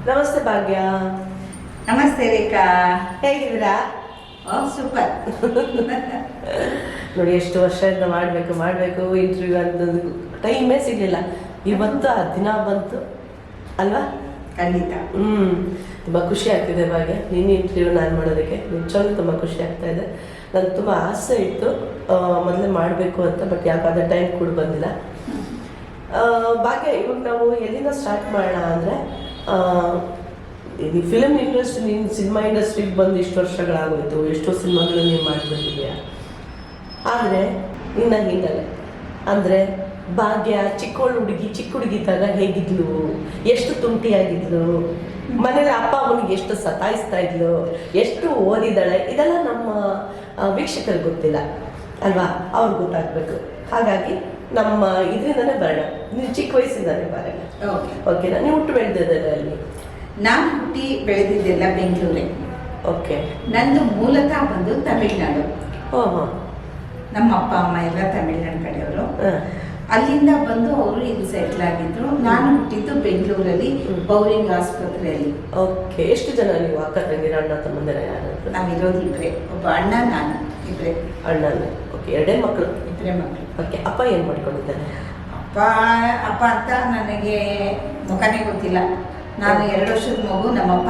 ನಮಸ್ತೆ ಭಾಗ್ಯ. ನಮಸ್ತೆ ರೇಖಾ, ಹೇಗಿದ್ದೀರಾ? ಸೂಪರ್. ನೋಡಿ, ಎಷ್ಟು ವರ್ಷದಿಂದ ಮಾಡಬೇಕು ಇಂಟರ್ವ್ಯೂ ಅಂತಂದು ಟೈಮೇ ಸಿಗಲಿಲ್ಲ. ಇವತ್ತು ಆ ದಿನ ಬಂತು ಅಲ್ವಾ? ಖಂಡಿತ. ತುಂಬ ಖುಷಿ ಆಗ್ತಿದೆ ಭಾಗ್ಯ, ನಿನ್ನ ಇಂಟರ್ವ್ಯೂ ನಾನು ಮಾಡೋದಕ್ಕೆ ನಿಜವಾಗ್ಲೂ ತುಂಬ ಖುಷಿ ಆಗ್ತಾ ಇದೆ. ನನಗೆ ತುಂಬ ಆಸೆ ಇತ್ತು ಮೊದಲೇ ಮಾಡಬೇಕು ಅಂತ, ಬಟ್ ಯಾಕಾದ ಟೈಮ್ ಕೂಡ ಬಂದಿಲ್ಲ. ಭಾಗ್ಯ, ಇವಾಗ ನಾವು ಎಲ್ಲಿಂದ ಸ್ಟಾರ್ಟ್ ಮಾಡೋಣ ಅಂದರೆ, ಈ ಫಿಲಮ್ ಇಂಡಸ್ಟ್ರಿ, ನೀನು ಸಿನಿಮಾ ಇಂಡಸ್ಟ್ರಿಗೆ ಬಂದು ಇಷ್ಟು ವರ್ಷಗಳಾಗೋಯ್ತು, ಎಷ್ಟೋ ಸಿನಿಮಾಗಳು ನೀವು ಮಾಡ್ತಿದ್ದೀಯಾ. ಆದರೆ ನಿನ್ನ ಹಿನ್ನೆಲೆ ಅಂದರೆ ಭಾಗ್ಯ ಚಿಕ್ಕ ಹುಡುಗಿದ್ದಾಗ ಹೇಗಿದ್ಲು, ಎಷ್ಟು ತುಂಟಿಯಾಗಿದ್ಲು, ಮನೇಲಿ ಅಪ್ಪ ಅಮ್ಮನಿಗೆ ಎಷ್ಟು ಸತಾಯಿಸ್ತಾ ಇದ್ಲು, ಎಷ್ಟು ಓದಿದ್ದಾಳೆ, ಇದೆಲ್ಲ ನಮ್ಮ ವೀಕ್ಷಕರಿಗೆ ಗೊತ್ತಿಲ್ಲ ಅಲ್ವಾ? ಅವ್ರಿಗೆ ಗೊತ್ತಾಗಬೇಕು. ಹಾಗಾಗಿ ನಮ್ಮ ಇದರಿಂದನೇ ಬರೋಣ, ನೀವು ಚಿಕ್ಕ ವಯಸ್ಸಿಂದಾನೆ ಬರೋಣ. ಓಕೆನಾ? ನೀವು ಹುಟ್ಟು ಬೆಳೆದಿದ್ದಲ್ಲ ಅಲ್ಲಿ? ನಾನು ಹುಟ್ಟಿ ಬೆಳೆದಿದ್ದೆಲ್ಲ ಬೆಂಗಳೂರೇ. ಓಕೆ. ನಂದು ಮೂಲತಃ ಬಂದು ತಮಿಳ್ನಾಡು. ಓಹೋ. ನಮ್ಮ ಅಪ್ಪ ಅಮ್ಮ ಎಲ್ಲ ತಮಿಳ್ನಾಡು ಕಡೆಯವರು. ಅಲ್ಲಿಂದ ಬಂದು ಅವರು ಇಲ್ಲಿ ಸೆಟ್ಲ್ ಆಗಿದ್ರು. ನಾನು ಹುಟ್ಟಿದ್ದು ಬೆಂಗಳೂರಲ್ಲಿ, ಬೌರಿಂಗ್ ಆಸ್ಪತ್ರೆಯಲ್ಲಿ. ಓಕೆ. ಎಷ್ಟು ಜನ ನೀವು ಅಕ್ಕ ತಂಗಿರ, ಅಣ್ಣ ತಮ್ಮಂದಿರ ಯಾರು? ನಾವಿರೋದು ಇಬ್ಬರೇ, ಒಬ್ಬ ಅಣ್ಣ, ನಾನು, ಇಬ್ಬರೇ. ಅಣ್ಣನ. ಓಕೆ. ಎರಡೇ ಮಕ್ಕಳು? ಇಬ್ಬರೇ ಮಕ್ಕಳು. ಓಕೆ. ಅಪ್ಪ ಏನು ಮಾಡ್ಕೊಂಡಿದ್ದಾನೆ? ಅಪ್ಪ ಅಂತ ನನಗೆ ಮುಖನೇ ಗೊತ್ತಿಲ್ಲ. ನಾನು 2 ವರ್ಷದ ಮಗು, ನಮ್ಮಪ್ಪ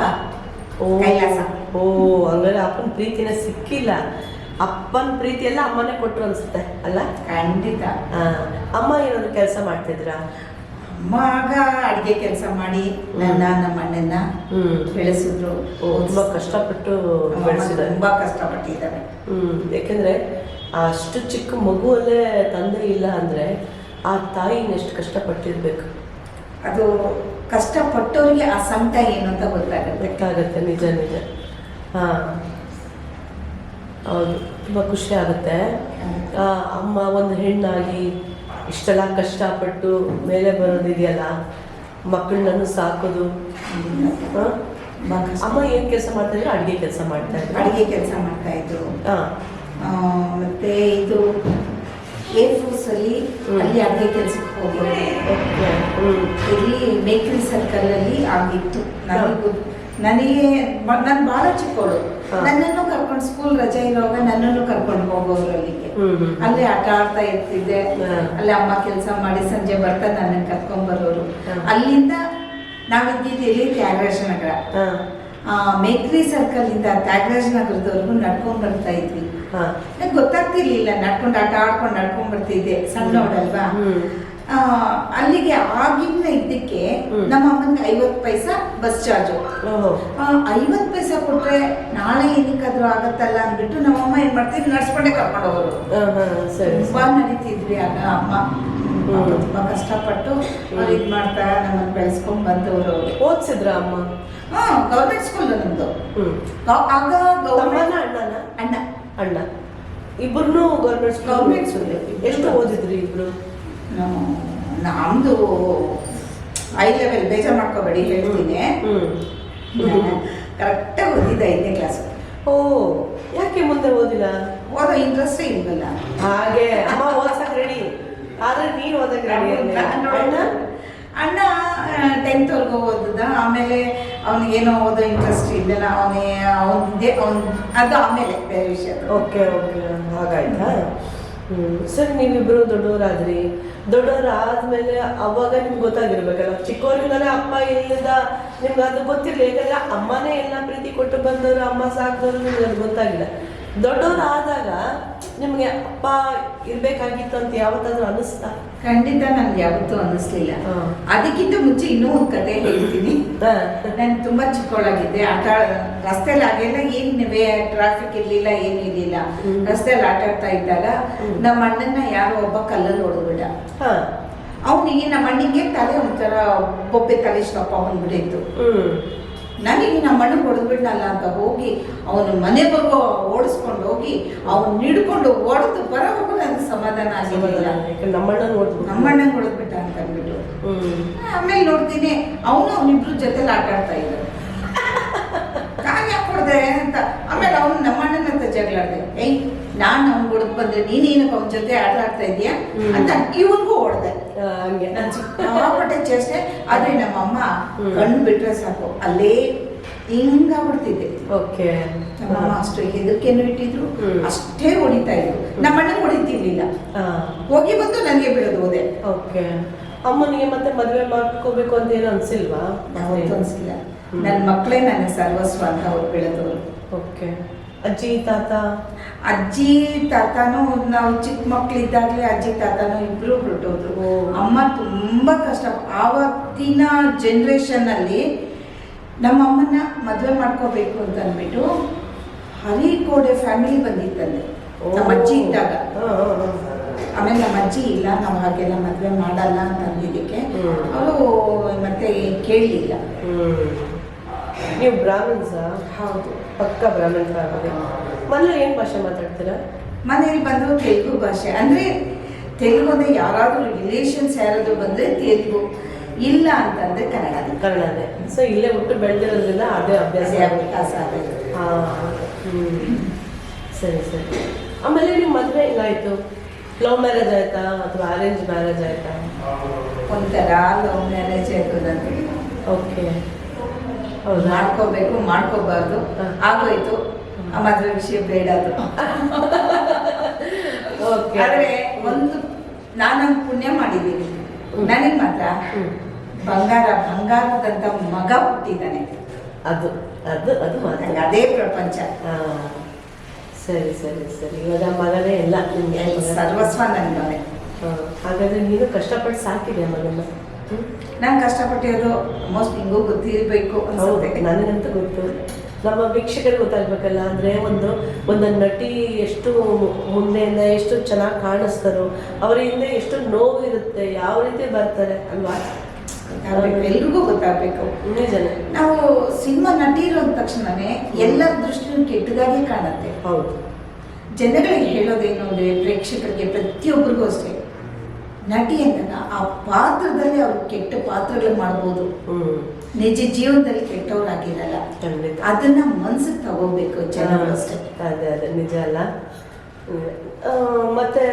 ಕೈಲಾಸ. ಹಂಗಾದ್ರೆ ಅಪ್ಪನ ಪ್ರೀತಿನ ಸಿಕ್ಕಿಲ್ಲ. ಅಪ್ಪನ ಪ್ರೀತಿ ಎಲ್ಲ ಅಮ್ಮನೇ ಕೊಟ್ಟರು ಅನ್ಸುತ್ತೆ ಅಲ್ಲ? ಖಂಡಿತ. ಅಮ್ಮ ಏನಾದ್ರು ಕೆಲಸ ಮಾಡ್ತಿದ್ರಾ? ಅಮ್ಮ ಆಗ ಅಡುಗೆ ಕೆಲಸ ಮಾಡಿ ನಮ್ಮ ಅಣ್ಣನ ಬೆಳೆಸಿದ್ರು. ತುಂಬಾ ಕಷ್ಟಪಟ್ಟು ಬೆಳೆಸಿದ್ದಾರೆ. ತುಂಬಾ ಕಷ್ಟಪಟ್ಟಿದ್ದಾರೆ. ಯಾಕೆಂದ್ರೆ ಅಷ್ಟು ಚಿಕ್ಕ ಮಗುವಲ್ಲೇ ತಂದೆ ಇಲ್ಲ ಅಂದ್ರೆ ಆ ತಾಯಿ ಎಷ್ಟು ಕಷ್ಟಪಟ್ಟಿರ್ಬೇಕು. ಅದು ಕಷ್ಟಪಟ್ಟವರಿಗೆ ಆ ಸಂಕಟ ಏನು ಅಂತ ಗೊತ್ತಾಗುತ್ತೆ. ನಿಜ. ಹೌದು, ತುಂಬ ಖುಷಿ ಆಗುತ್ತೆ. ಅಮ್ಮ ಒಂದು ಹೆಣ್ಣಾಗಿ ಇಷ್ಟೆಲ್ಲ ಕಷ್ಟಪಟ್ಟು ಮೇಲೆ ಬರೋದಿದೆಯಲ್ಲ, ಮಕ್ಕಳನ್ನು ಸಾಕೋದು. ಅಮ್ಮ ಏನು ಕೆಲಸ ಮಾಡ್ತಾ ಇದ್ರು? ಅಡುಗೆ ಕೆಲಸ ಮಾಡ್ತಾ ಇದ್ರು. ಮತ್ತೆ ಇದು ಏರ್ಫೋರ್ಸ್ ಅಲ್ಲಿ ಅಡುಗೆ ಕೆಲಸಕ್ಕೆ ಹೋಗೋದು. ಇಲ್ಲಿ ಬೇಕರಿ ಸರ್ಕಲ್ ಅಲ್ಲಿ ಆಗಿತ್ತು. ನನಗೆ ನಾನು ಬಹಳ ಚಿಕ್ಕವಳು. ನನ್ನನ್ನು ಕರ್ಕೊಂಡು ಸ್ಕೂಲ್ ರಜೆ ಇರುವಾಗ ನನ್ನನ್ನು ಕರ್ಕೊಂಡು ಹೋಗೋರು ಅಲ್ಲಿಗೆ. ಅಲ್ಲಿ ಆಟ ಆಡ್ತಾ ಇರ್ತಿದ್ದೆ. ಅಲ್ಲಿ ಅಮ್ಮ ಕೆಲಸ ಮಾಡಿ ಸಂಜೆ ಬರ್ತಾ ನನ್ನನ್ನು ಕರ್ಕೊಂಡ್ ಬರೋರು. ಅಲ್ಲಿಂದ ನಾವಿದ್ದಿದ್ದು ತ್ಯಾಗರಾಜ ನಗರ. ಮೇಕ್ರಿ ಸರ್ಕಲ್ ಇಂದ ತ್ಯಾಗರಾಜ ನಗರದವರೆಗೂ ನಡ್ಕೊಂಡ್ ಬರ್ತಾ ಇದ್ವಿ. ನಂಗೆ ಗೊತ್ತಾಗ್ತಿರ್ಲಿಲ್ಲ, ಆಟ ಆಡ್ಕೊಂಡು ಬರ್ತಿದ್ದೆ, ಸಣ್ಣವಳಲ್ವಾ. ಅಲ್ಲಿಗೆ ಆಗಿನ ಇದಕ್ಕೆ ನಮ್ಮ ಅಮ್ಮನಿಗೆ 50 ಪೈಸಾ ಬಸ್ ಚಾರ್ಜು. 50 ಪೈಸಾ ಕೊಟ್ರೆ ನಾಳೆ ಏನಕ್ಕಾದ್ರೂ ಆಗತ್ತಲ್ಲ ಅಂದ್ಬಿಟ್ಟು ನಮ್ಮಮ್ಮ ಏನ್ ಮಾಡ್ತಿದ್ವಿ, ನಡ್ಸ್ಕೊಂಡೆ ಕರ್ಕೊಂಡು ಹೋಗೋರು. ತುಂಬಾ ನಡೀತಿದ್ವಿ ಆಗ. ಅಮ್ಮ ತುಂಬಾ ಕಷ್ಟಪಟ್ಟು ಅವ್ರು ಇದ್ ಮಾಡ್ತಾ ನಮ್ಮನ್ನ ಬೆಳೆಸ್ಕೊಂಡ್ ಬಂದವರು. ಓದ್ಸಿದ್ರ ಅಮ್ಮ? ಗೌರ್ಮೆಂಟ್ ಸ್ಕೂಲ್ ನಮ್ದು. ಆಗ ಅಣ್ಣ ಇಬ್ಬರು ಗೌರ್ಮೆಂಟ್ ಸ್ಕೂಲ್. ಎಷ್ಟು ಓದಿದ್ರಿ ಇಬ್ರು? ನಮ್ದು ಹೈ ಲೆವೆಲ್, ಬೇಜಾರು ಮಾಡ್ಕೋಬೇಡಿ ಹೇಳ್ತೀನಿ. ಕರೆಕ್ಟಾಗಿ ಓದಿದ್ದೆ 5ನೇ ಕ್ಲಾಸ್. ಯಾಕೆ ಮುಂದೆ ಓದಿಲ್ಲ? ಓದೋ ಇಂಟ್ರೆಸ್ಟೇ ಇಲ್ವಲ್ಲ. ಹಾಗೆ ಅಮ್ಮ ಓದ್ಸಕ್ ರೆಡಿ, ಆದ್ರೆ ನೀನು ಓದಕ್ ರೆಡಿ. ಅಣ್ಣ 10th ವರೆಗೂ ಓದಿದ. ಆಮೇಲೆ ಅವನಿಗೇನೋ ಓದೋ ಇಂಟ್ರೆಸ್ಟ್ ಇಲ್ಲಲ್ಲ. ಅದು ಆಮೇಲೆ ಬೇರೆ ವಿಷಯ. ಓಕೆ. ಹಾಗಾಯ್ತಾ? ಸರಿ, ನೀವಿಬ್ರು ದೊಡ್ಡವರಾದ್ಮೇಲೆ ಅವಾಗ ನಿಮ್ಗೆ ಗೊತ್ತಾಗಿರ್ಬೇಕಲ್ಲ. ಚಿಕ್ಕವರಿಂದಲೇ ಅಪ್ಪ ಎಲ್ಲಿಂದ ನಿಮ್ಗೆ ಅದು ಗೊತ್ತಿರಲಿಲ್ಲ. ಯಾಕಂದ್ರೆ ಅಮ್ಮನೇ ಎಲ್ಲ ಪ್ರೀತಿ ಕೊಟ್ಟು ಬಂದವರು, ಅಮ್ಮ ಸಾಕಿದವರು, ನಿಮ್ಗೆ ಅದು ಗೊತ್ತಾಗಿಲ್ಲ. ದೊಡ್ಡವರಾದಾಗ ನಿಮ್ಗೆ ಅಪ್ಪ ಇರ್ಬೇಕಾಗಿತ್ತು ಅಂತ ಯಾವತ್ತಾದ್ರೂ ಅನಿಸ್ತಾ? ಖಂಡಿತ ನನ್ಗೆ ಯಾವತ್ತೂ ಅನ್ನಿಸ್ಲಿಲ್ಲ. ಅದಕ್ಕಿಂತ ಮುಂಚೆ ಇನ್ನೂ ಒಂದು ಕತೆ ಹೇಳ್ತೀನಿ. ನಾನು ತುಂಬಾ ಚಿಕ್ಕವಳಾಗಿದ್ದೆ. ರಸ್ತೆಯಲ್ಲಿ ಆಗೆಲ್ಲ ಏನಿವೆ, ಟ್ರಾಫಿಕ್ ಇರ್ಲಿಲ್ಲ, ಏನು ಇರ್ಲಿಲ್ಲ. ರಸ್ತೆಯಲ್ಲಿ ಆಟ ಆಡ್ತಾ ಇದ್ದಾಗ ನಮ್ಮ ಅಣ್ಣನ ಯಾರೋ ಒಬ್ಬ ಕಲ್ಲಲ್ಲಿ ಹೊಡೆದ್ಬಿಟ್ಟ. ಅವನಿಗೆ ನಮ್ಮ ಅಣ್ಣಿಗೆ ತಲೆ ಒಂಥರ ಬೊಬ್ಬೆ ತಲೆ ಸ್ಟಪ್ಪ ಬಂದ್ಬಿಟ್ಟಿತ್ತು. ನನಗೆ ನಮ್ಮ ಅಣ್ಣಗೆ ಹೊಡೆದ್ಬಿಡ್ನಲ್ಲ ಅಂತ ಹೋಗಿ ಅವನು ಮನೆವರೆಗೂ ಓಡಿಸ್ಕೊಂಡು ಹೋಗಿ ಅವನು ಹಿಡ್ಕೊಂಡು ಹೊಡೆದು ಬರೋವರೆಗೂ ನನಗೆ ಸಮಾಧಾನ ಆಗಿರಲಿಲ್ಲ. ನಮ್ಮಣ್ಣನ ಹೊಡೆದ್ಬಿಟ್ಟ ಅಂತ ಅಂದ್ಬಿಟ್ಟು. ಆಮೇಲೆ ನೋಡ್ತೀನಿ ಅವನಿಬ್ರು ಜೊತೆಲಿ ಆಟ ಆಡ್ತಾ ಇದ್ರು. ನಾನು ಯಾಕೆ ಹೊಡೆದೆ ಅಂತ. ಆಮೇಲೆ ಅವನು ನಮ್ಮಣ್ಣನ ಹತ್ರ ಜಗಳಾಡ್ದೆ. ನಾನು ಅವ್ನು ಹೊಡೆದು ಬಂದ್ರೆ ನೀನೇನಕ್ಕೆ ಅವನ ಜೊತೆ ಆಟ ಆಡ್ತಾ ಇದೀಯಾ ಅಂತ ಇವನ್ಗೂ ಹೊಡೆದೆ. ಹಂಗೆ ನನ್ನ ಸಿಕ್ಕಾಪಟ್ಟೆ ಚೇಷ್ಟೆ. ಆದ್ರೆ ನಮ್ಮಮ್ಮ ಕಣ್ಣು ಬಿಟ್ರೆ ಸಾಕು ಅಲ್ಲೇ ಹಿಂಗಾಗ್ಬಿಡ್ತಿದ್ದೆ. ಓಕೆ. ನಮ್ಮಮ್ಮ ಅಷ್ಟು ಹೆದರಿಕೆಯನ್ನು ಇಟ್ಟಿದ್ರು, ಅಷ್ಟೇ ಹೊಡಿತಾ ಇದ್ರು. ನಮ್ಮಣ್ಣನ ಹೊಡಿತಿರ್ಲಿಲ್ಲ, ಹೋಗಿ ಬಂದು ನನಗೆ ಬಿಡೋದು ಹೋದೆ. ಓಕೆ. ಅಮ್ಮನಿಗೆ ಮತ್ತೆ ಮದುವೆ ಮಾಡ್ಕೋಬೇಕು ಅಂತ ಏನು ಅನ್ಸಿಲ್ವಾ? ಯಾವತ್ತೂ ಅನ್ಸಿಲ್ಲ. ನನ್ನ ಮಕ್ಕಳೇ ನನಗೆ ಸರ್ವಸ್ವ ಅಂತ ಅವ್ರು ಬೆಳೆದವರು. ಓಕೆ. ಅಜ್ಜಿ ತಾತ? ಅಜ್ಜಿ ತಾತನೂ ನಾವು ಚಿಕ್ಕ ಮಕ್ಕಳಿದ್ದಾಗಲೇ ಅಜ್ಜಿ ತಾತನೂ ಇಬ್ರು ಹೊರಟೋದ್ರು. ಅಮ್ಮ ತುಂಬಾ ಕಷ್ಟ. ಆವತ್ತಿನ ಜನ್ರೇಷನ್ನಲ್ಲಿ ನಮ್ಮ ಅಮ್ಮನ ಮದುವೆ ಮಾಡ್ಕೋಬೇಕು ಅಂತ ಅಂದ್ಬಿಟ್ಟು ಹರಿಕೋಡೆ ಫ್ಯಾಮಿಲಿ ಬಂದಿತ್ತಂತೆ ನಮ್ಮ ಅಜ್ಜಿ ಇದ್ದಾಗ. ಆಮೇಲೆ ನಮ್ಮ ಅಜ್ಜಿ ಇಲ್ಲ, ನಾವು ಹಾಗೆಲ್ಲ ಮದುವೆ ಮಾಡಲ್ಲ ಅಂತ ಅಂದಿದ್ದಕ್ಕೆ ಅವರು ಮತ್ತೆ ಕೇಳಲಿಲ್ಲ. ನೀವು ಬ್ರಾಹ್ಮಣ್ಸ? ಹೌದು, ಪಕ್ಕ ಬ್ರಾಹ್ಮಣ ಫ್ಯಾಮಿಲಿ. ಮನೇಲಿ ಏನು ಭಾಷೆ ಮಾತಾಡ್ತೀರಾ? ಮನೇಲಿ ಬಂದು ತೆಲುಗು ಭಾಷೆ. ಅಂದರೆ ತೆಲುಗು ಅಂದರೆ ಯಾರಾದರೂ ರಿಲೇಷನ್ಸ್ ಯಾರಾದರೂ ಬಂದರೆ ತೆಲುಗು, ಇಲ್ಲ ಅಂತಂದರೆ ಕನ್ನಡನೇ. ಸೊ ಇಲ್ಲೇ ಹುಟ್ಟು ಬೆಳೆದಿರೋದ್ರಿಂದ ಅದೇ ಅಭ್ಯಾಸ ಆಗೋದು. ಸರಿ ಸರಿ. ಆಮೇಲೆ ನಿಮ್ಮ ಮದುವೆ ಹೆಂಗಾಯಿತು? ಲವ್ ಮ್ಯಾರೇಜ್ ಆಯ್ತಾ ಅಥವಾ ಅರೇಂಜ್ ಮ್ಯಾರೇಜ್ ಆಯ್ತಾ? ಒಂಥರ ಲವ್ ಮ್ಯಾರೇಜ್ ಆಯಿತು ನನಗೆ. ಓಕೆ. ಹೌದು. ಮಾಡ್ಕೋಬೇಕು ಮಾಡ್ಕೋಬಾರ್ದು ಆಗೋಯ್ತು. ಆ ಮದುವೆ ವಿಷಯ ಬೇಡ ಅದು. ಆದರೆ ಒಂದು ನಾನೊಂದು ಪುಣ್ಯ ಮಾಡಿದ್ದೀನಿ. ನನಗೆ ಮಾತ್ರ ಬಂಗಾರದಂತ ಮಗ ಹುಟ್ಟಿದ್ದಾನೆ. ಅದು ಅದು ಅದು ಮಾತ್ರ ಅದೇ ಪ್ರಪಂಚ. ಸರಿ ಸರಿ ಸರಿ. ಇವಾಗ ಮಗನೇ ಎಲ್ಲ ನಿಮಗೆ ಸರ್ವಸ್ವ ನನ್ನ ಮನೆ. ಹಾಗಾದ್ರೆ ನೀನು ಕಷ್ಟಪಟ್ಟು ಸಾಕಿದೆ ಮಗನ. ನಾನು ಕಷ್ಟಪಟ್ಟಿರೋದು ಮೋಸ್ಟ್ ನಿಮಗೂ ಗೊತ್ತಿರಬೇಕು ಅನ್ಸುತ್ತೆ. ನನಗಂತೂ ಗೊತ್ತು, ನಮ್ಮ ವೀಕ್ಷಕರಿಗೆ ಗೊತ್ತಾಗ್ಬೇಕಲ್ಲ. ಅಂದರೆ ಒಂದು ನಟಿ ಎಷ್ಟು ಮುಂದೆಯಿಂದ ಎಷ್ಟು ಚೆನ್ನಾಗಿ ಕಾಣಿಸ್ತಾರೋ, ಅವರ ಹಿಂದೆ ಎಷ್ಟು ನೋವು ಇರುತ್ತೆ, ಯಾವ ರೀತಿ ಬರ್ತಾರೆ ಅಲ್ವಾ? ಎಲ್ರಿಗೂ ಗೊತ್ತಾಗಬೇಕು. ನಿಜನೇ. ನಾವು ಸಿನಿಮಾ ನಟಿರು ಅಂದ ತಕ್ಷಣನೇ ಎಲ್ಲರ ದೃಷ್ಟಿಯೂ ಕೆಟ್ಟದಾಗಿ ಕಾಣುತ್ತೆ. ಹೌದು. ಜನಗಳಿಗೆ ಹೇಳೋದೇನು ಅಂದರೆ ಪ್ರೇಕ್ಷಕರಿಗೆ ಪ್ರತಿಯೊಬ್ಬರಿಗೂ ಅಷ್ಟೇ, ನಟಿ ಅಂದಾಗ ಆ ಪಾತ್ರದಲ್ಲಿ ಅವ್ರು ಕೆಟ್ಟ ಪಾತ್ರಗಳು ಮಾಡ್ಬೋದು, ನಿಜ ಜೀವನದಲ್ಲಿ ಕೆಟ್ಟವ್ರಾಗಿರಲ್ಲ. ಅದನ್ನ ಮನ್ಸಿಗೆ ತಗೋಬೇಕು ಜನರು ಅಷ್ಟೇ. ಅದೇ ಅದೇ ನಿಜ ಅಲ್ಲ. ಮತ್ತೆ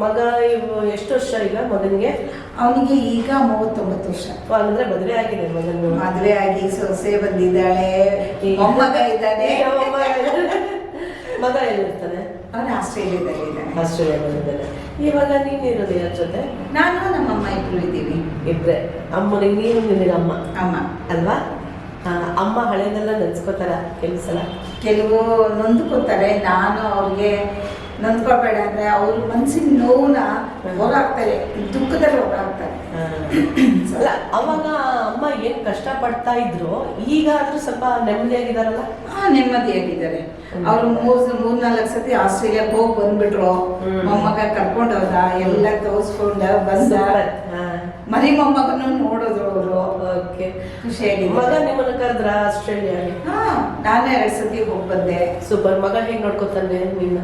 ಮಗ ಎಷ್ಟು ವರ್ಷ ಈಗ ಮಗನಿಗೆ? ಅವನಿಗೆ ಈಗ 39 ವರ್ಷ. ಅಂದ್ರೆ ಮದುವೆ ಆಗಿದೆ ಮಗನಿಗೆ? ಮದುವೆ ಆಗಿ ಸೊಸೆ ಬಂದಿದ್ದಾಳೆ, ಮೊಮ್ಮಗ ಇದ್ದಾನೆ. ಮಗ ಎಲ್ಲಿರ್ತಾನೆ? ಅವನು ಆಸ್ಟ್ರೇಲಿಯಾದಲ್ಲಿದ್ದಾನೆ. ಇವಾಗ ನೀನಿರೋದು ಯಾರ ಜೊತೆ? ನಾನು ನಮ್ಮಮ್ಮ ಇಬ್ರು ಇದ್ದೀವಿ. ಇಬ್ರೆ. ಅಮ್ಮನಿಗೆ ನೀನು ನಿನಗೆ ಅಮ್ಮ ಅಲ್ವಾ? ಅಮ್ಮ ಹಳೆದೆಲ್ಲ ನೆನ್ಸ್ಕೋತಾರ ಕೆಲವು ನೊಂದ್ಕೋತಾರೆ. ನಾನು ಅವ್ರಿಗೆ ನೊಂದ್ಕೊಳ್ಬೇಡ ಅಂದ್ರೆ ಅವ್ರ ಮನ್ಸಿನ ನೋವನ್ನ ಹೊರಾಗ್ತಾರೆ, ದುಃಖದಲ್ಲಿ ಹೊರಾಗ್ತಾರೆ. ಅಲ್ಲ, ಅವಾಗ ಅಮ್ಮ ಏನ್ ಕಷ್ಟ ಪಡ್ತಾ ಇದ್ರು, ಈಗ ಆದ್ರೂ ಸ್ವಲ್ಪ ನೆಮ್ಮದಿಯಾಗಿದಾರಲ್ಲ? ನೆಮ್ಮದಿಯಾಗಿದ್ದಾರೆ. ಅವ್ರು 3-4 ಸತಿ ಆಸ್ಟ್ರೇಲಿಯಾಕ್ಕೆ ಹೋಗಿ ಬಂದ್ಬಿಟ್ರು. ಮೊಮ್ಮಗ ಕರ್ಕೊಂಡು ಹೋದ, ಎಲ್ಲ ತೋರಿಸ್ಕೊಂಡ ಬಂದ. ಮರಿ ಮೊಮ್ಮಗನ್ನು ನೋಡಿದ್ರು ಅವರು. ಖುಷಿಯಾಗಿ. ಮಗ ನಿಮ್ಮನ್ನ ಕರೆದ್ರ ಆಸ್ಟ್ರೇಲಿಯಾಗೆ? ನಾನು 2 ಸತಿ ಹೋಗಿ ಬಂದೆ. ಸೂಪರ್. ಮಗ ಹೇಗೆ ನೋಡ್ಕೊತಾನೆ ನಿನ್ನ?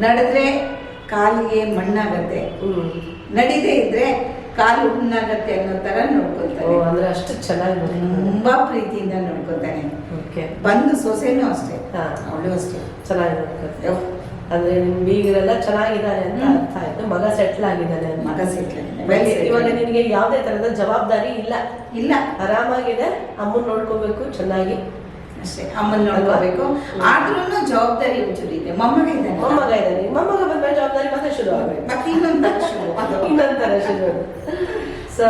ನಡೆದ್ರೆ ಕಾಲಿಗೆ ಮಣ್ಣಾಗತ್ತೆ, ನಡಿದೇ ಇದ್ರೆ ಕಾಲು ಹುಣ್ಣಾಗತ್ತೆ ಅನ್ನೋ ತರ ನೋಡ್ಕೊತಾನೆ. ಅಂದ್ರೆ ಅಷ್ಟು ಚೆನ್ನಾಗಿ ತುಂಬಾ ಪ್ರೀತಿಯಿಂದ ನೋಡ್ಕೊತಾನೆ. ಬಂದು ಸೊಸೆನೂ ಅಷ್ಟೇ, ಅವಳು ಅಷ್ಟೇ ಚೆನ್ನಾಗಿ ನೋಡ್ಕೊತಾರೆ. ಅಂದ್ರೆ ನಿಮ್ ಬೀಗರೆಲ್ಲ ಚೆನ್ನಾಗಿದ್ದಾರೆ ಅಂತ ಅರ್ಥ ಆಯ್ತು. ಮಗ ಸೆಟ್ಲ್ ಆಗಿದ್ದಾನೆ ಅಂತ. ಮಗ ಸೆಟ್ಲ್. ಇವಾಗ ನಿನಗೆ ಯಾವುದೇ ತರದ ಜವಾಬ್ದಾರಿ ಇಲ್ಲ, ಆರಾಮಾಗಿದೆ. ಅಮ್ಮನ್ ನೋಡ್ಕೋಬೇಕು ಚೆನ್ನಾಗಿ ಅಷ್ಟೇ, ಅಮ್ಮನ್ ನೋಡ್ಕೋಬೇಕು. ಆದ್ರೂ ಜವಾಬ್ದಾರಿ ಒಂಚೂರಿದೆ. ಮೊಮ್ಮಗ ಇದ್ದಾನೆ. ಮೊಮ್ಮಗ ಬಂದ ಜವಾಬ್ದಾರಿ ಮತ್ತೆ ಶುರು ಆಗಬೇಕು. ಮತ್ತೆ ಇನ್ನೊಂದರ ಶುರು. ಸೊ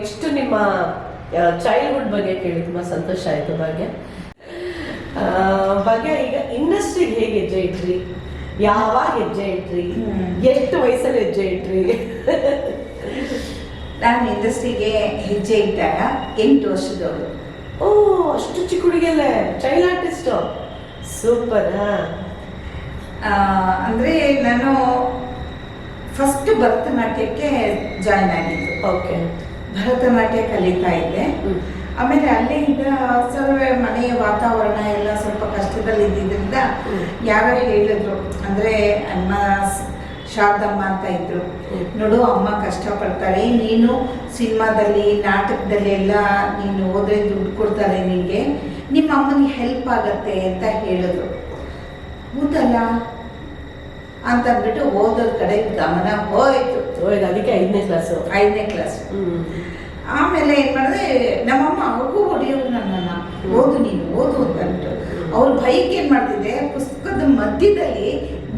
ಇಷ್ಟು ನಿಮ್ಮ ಚೈಲ್ಡ್ಹುಡ್ ಬಗ್ಗೆ ಕೇಳಿ ತುಂಬಾ ಸಂತೋಷ ಆಯ್ತು. ಭಾಗ್ಯ ಈಗ ಇಂಡಸ್ಟ್ರಿಗೆ ಹೇಗೆ ಹೆಜ್ಜೆ ಇಟ್ರಿ? ಯಾವಾಗ ಹೆಜ್ಜೆ ಇಟ್ರಿ? ಎಷ್ಟು ವಯಸ್ಸಲ್ಲಿ ಹೆಜ್ಜೆ ಇಟ್ರಿ? ನಾನು ಇಂಡಸ್ಟ್ರಿಗೆ ಹೆಜ್ಜೆ ಇಟ್ಟಾಗ 8 ವರ್ಷದವಳು. ಓ, ಅಷ್ಟು ಚಿಕ್ಕ ಹುಡುಗಿಯಲ್ಲೇ ಚೈಲ್ಡ್ ಆರ್ಟಿಸ್ಟ್. ಸೂಪರ್. ಅಂದರೆ ನಾನು ಫಸ್ಟ್ ಭರತನಾಟ್ಯಕ್ಕೆ ಜಾಯ್ನ್ ಆಗಿದ್ದು. ಓಕೆ. ಭರತನಾಟ್ಯ ಕಲಿತಾ ಇದ್ದೆ. ಆಮೇಲೆ ಅಲ್ಲಿಂದ ಸ್ವಲ್ಪ ಮನೆಯ ವಾತಾವರಣ ಎಲ್ಲ ಸ್ವಲ್ಪ ಕಷ್ಟದಲ್ಲಿ ಇದ್ದಿದ್ದರಿಂದ ಯಾರೋ ಹೇಳಿದ್ರು, ಅಂದರೆ ಅಮ್ಮ ಶಾರದಮ್ಮ ಅಂತ ಇದ್ರು, ನೋಡು ಅಮ್ಮ ಕಷ್ಟಪಡ್ತಾರೆ, ನೀನು ಸಿನಿಮಾದಲ್ಲಿ ನಾಟಕದಲ್ಲಿ ಎಲ್ಲ ನೀನು ಹೋದ್ರೆ ದುಡ್ಡು ಕೊಡ್ತಾರೆ ನಿನಗೆ, ನಿಮ್ಮ ಅಮ್ಮನಿಗೆ ಹೆಲ್ಪ್ ಆಗತ್ತೆ ಅಂತ ಹೇಳಿದ್ರು. ಹೌದಲ್ಲ ಅಂತಂದ್ಬಿಟ್ಟು ಓದೋದ್ ಕಡೆ ಗಮನ ಹೋಯ್ತು. ಅದಕ್ಕೆ 5ನೇ ಕ್ಲಾಸು. 5ನೇ ಕ್ಲಾಸ್. ಆಮೇಲೆ ಏನ್ ಮಾಡಿದೆ, ನಮ್ಮಮ್ಮ ಅವ್ರಿಗೂ ಹೊಡೆಯೋರು ನನ್ನನ್ನ, ಓದು ನೀನು ಓದು ಅಂತಂದ್ಬಿಟ್ಟು. ಅವ್ರ ಭಯಕ್ಕೆ ಏನ್ ಮಾಡ್ತಿದ್ದೆ, ಪುಸ್ತಕದ ಮಧ್ಯದಲ್ಲಿ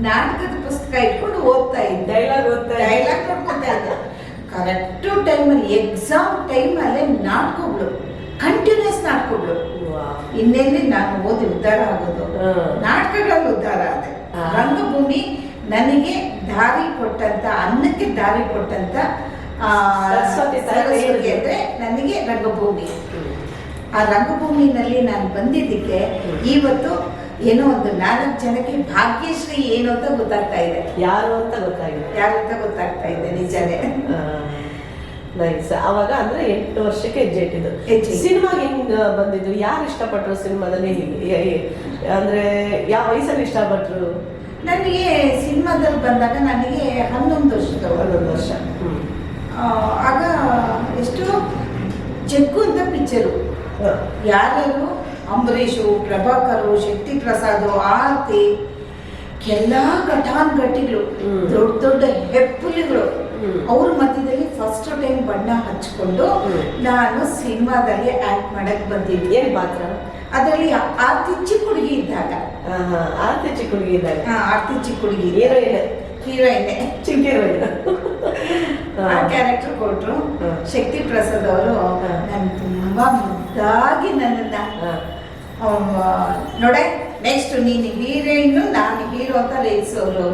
ನಾಟಕದ ಪುಸ್ತಕ ಇಟ್ಕೊಂಡು ಓದ್ತಾ ಇದ್ದೆ, ಡೈಲಾಗ್ ನೋಡ್ಕೊತಾ ಇದ್ದೆ. ಕರೆಕ್ಟ್ ಟೈಮಲ್ಲಿ ಎಕ್ಸಾಮ್ ಟೈಮಲ್ಲೇ ನಾಟಕಗಳು, ಕಂಟಿನ್ಯೂಸ್ ನಾಟಕಗಳು. ಇನ್ನೆಲ್ಲಿ ನಾನು ಓದಿ ಉದ್ಧಾರ ಆಗೋದು, ನಾಟಕಗಳಲ್ಲಿ ಉದ್ಧಾರ ಆದೆ. ರಂಗಭೂಮಿ ನನಗೆ ದಾರಿ ಕೊಟ್ಟಂತ, ಅನ್ನಕ್ಕೆ ದಾರಿ ಕೊಟ್ಟಂತ ಸರಸ್ವತಿ ಅಂದ್ರೆ ನನಗೆ ರಂಗಭೂಮಿ. ಆ ರಂಗಭೂಮಿನಲ್ಲಿ ನಾನು ಬಂದಿದ್ದಕ್ಕೆ ಇವತ್ತು ಏನೋ ಒಂದು 4 ಜನಕ್ಕೆ ಭಾಗ್ಯಶ್ರೀ ಏನು ಅಂತ ಗೊತ್ತಾಗ್ತಾ ಇದೆ, ಯಾರು ಅಂತ ಗೊತ್ತಾಗ್ತಾ ಇದೆ. ನಿಜನೇ. ನೈಸ್. ಅವಾಗ ಅಂದ್ರೆ 8 ವರ್ಷಕ್ಕೆ ಹೆಜ್ಜೆ ಇಟ್ಟಿದ್ದು. ಸಿನಿಮಾಗೆ ಹೆಂಗ್ ಬಂದಿದ್ದು, ಯಾರು ಇಷ್ಟಪಟ್ರು ಸಿನಿಮಾದಲ್ಲಿ, ಅಂದ್ರೆ ಯಾವ ವಯಸ್ಸಲ್ಲಿ ಇಷ್ಟಪಟ್ರು? ನನಗೆ ಸಿನಿಮಾದಲ್ಲಿ ಬಂದಾಗ ನನಗೆ 11 ವರ್ಷ. ಆಗ ಎಷ್ಟು ಜಗ್ಗು ಅಂತ ಪಿಕ್ಚರು, ಯಾರು ಅಂಬರೀಷು, ಪ್ರಭಾಕರು, ಶಕ್ತಿ ಪ್ರಸಾದ್, ಆರತಿ, ಎಲ್ಲ ಘಟಾನುಘಟಿಗಳು, ದೊಡ್ಡ ದೊಡ್ಡ ಹೆಪ್ಪುಲಿಗಳು. ಅವ್ರ ಮಧ್ಯದಲ್ಲಿ ಫಸ್ಟ್ ಟೈಮ್ ಬಣ್ಣ ಹಚ್ಕೊಂಡು ನಾನು ಸಿನಿಮಾದಲ್ಲಿ ಆಕ್ಟ್ ಮಾಡಕ್ ಬಂದಿದ್ದೆ. ಏನ್ ಪಾತ್ರ ಅದರಲ್ಲಿ? ಆರ್ತಿ ಚಿಕ್ಕ ಹುಡುಗಿ ಇದ್ದಾಗ. ಆರ್ತಿ ಚಿಕ್ಕ ಹುಡುಗಿ ಇದ್ದಾಗ. ಆರ್ತಿ ಚಿಕ್ಕ ಹುಡುಗಿ ಹೀರೋಯಿನ್ ಚಿಕ್ಕ ಹೀರೋಯಿನ್ ಆ ಕ್ಯಾರೆಕ್ಟರ್ ಕೊಟ್ರು. ಶಕ್ತಿ ಪ್ರಸಾದ್ ಅವರು ನನ್ ತುಂಬಾ ಮುದ್ದಾಗಿ ನನ್ನನ್ನ ನೋಡೆ, ನೆಕ್ಸ್ಟ್ ನೀನು ಹೀರೋಯಿನ್, ನಾನು ಹೀರೋ ಅಂತ ರೇಗಿಸೋರು.